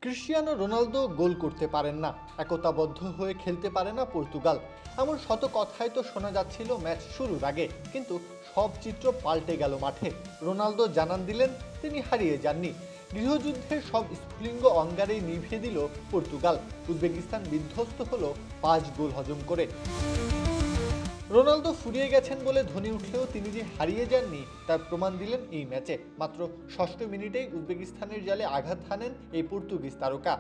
Cristiano Ronaldo গোল করতে পারেন না, একতাবদ্ধ হয়ে খেলতে পারে না পর্তুগাল, এমন শত কথাই তো শোনা যাচ্ছিল ম্যাচ শুরুর আগে। কিন্তু সব চিত্র পাল্টে গেল মাঠে। রোনালদো জানান দিলেন তিনি হারিয়ে যাননি। গৃহযুদ্ধের সব স্ফুলিঙ্গ অঙ্গারেই নিভিয়ে দিল পর্তুগাল। উজবেকিস্তান বিধ্বস্ত হলো 5 গোল হজম করে। রোনালদো ফুরিয়ে গেছেন বলে ধ্বনি উঠলেও তিনি যে হারিয়ে যাননি তার প্রমাণ দিলেন এই ম্যাচে। মাত্র ৬০ মিনিটেই উজবেকিস্তানের জালে আঘাত হানেন এই পর্তুগিজ তারকা।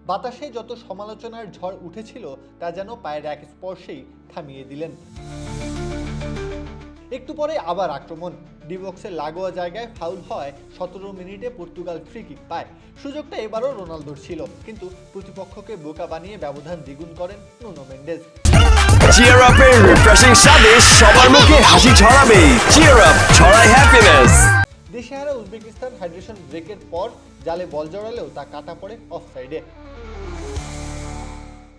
বাতাসে যত সমালোচনার ঝড় উঠেছিল তা যেন পায়ের এক স্পর্শেই থামিয়ে দিলেন। একটু পরে আবার আক্রমণ। ডি বক্সের লাগোয়া জায়গায় ফাউল হয় ১৭ মিনিটে পর্তুগাল ফ্রি কিক পায়। সুযোগটা এবারও রোনালদোর ছিল, কিন্তু প্রতিপক্ষকে বোকা বানিয়ে ব্যবধান দ্বিগুণ করেন নুনো মেন্ডেস। চিয়ার আপের রিফ্রেশিং স্বাদে সবার মুখে হাসি ছড়াবে। চিয়ার আপ ছড়ায় হ্যাপিনেস। দিশেহারা উজবেকিস্তান হাইড্রেশন ব্রেকের পর জালে বল জড়ালেও তা কাটা পড়ে অফসাইডে।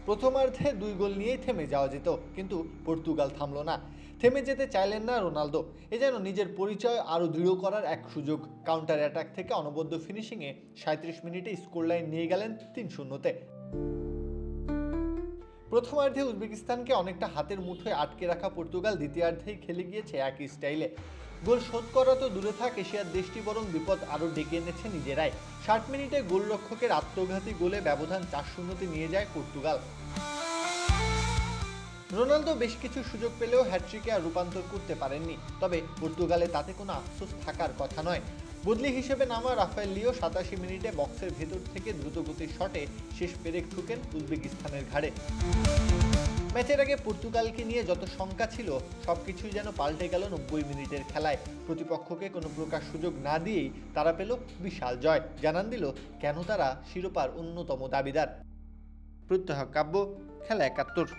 প্রথমার্ধে 2 গোল নিয়েই থেমে যাওয়া যেত, কিন্তু পর্তুগাল থামল না। থেমে যেতে চাইলেন না রোনালদো। এ যেন নিজের পরিচয় আরও দৃঢ় করার এক সুযোগ। কাউন্টার অ্যাটাক থেকে অনবদ্য ফিনিশিংয়ে 37 মিনিটে স্কোরলাইন নিয়ে গেলেন ৩-০-তে। প্রথমার্ধে উজবেকিস্তানকে অনেকটা হাতের মুঠোয় আটকে রাখা পর্তুগাল দ্বিতীয়ার্ধেই খেলে গিয়েছে একই স্টাইলে। গোল শোধ করা তো দূরে থাক, এশিয়ার দেশটি বরং বিপদ আরও ডেকে এনেছে নিজেরাই। 60 মিনিটে গোলরক্ষকের আত্মঘাতী গোলে ব্যবধান ৪-০-তে নিয়ে যায় পর্তুগাল। রোনালদো বেশ কিছু সুযোগ পেলেও হ্যাটট্রিকে আর রূপান্তর করতে পারেননি। তবে পর্তুগালে তাতে কোনো আফসোস থাকার কথা নয়। বদলি হিসেবে নামা রাফায়েল লিও ৮৭ মিনিটে বক্সের ভেতর থেকে দ্রুতগতির শটে শেষ পেরেক ঠুকেন উজবেকিস্তানের ঘাড়ে। ম্যাচের আগে পর্তুগালকে নিয়ে যত শঙ্কা ছিল সবকিছুই যেন পাল্টে গেল ৯০ মিনিটের খেলায়। প্রতিপক্ষকে কোনো প্রকার সুযোগ না দিয়েই তারা পেল বিশাল জয়। জানান দিল কেন তারা শিরোপার অন্যতম দাবিদার। প্রত্যহ কাব্য, খেলা ৭১।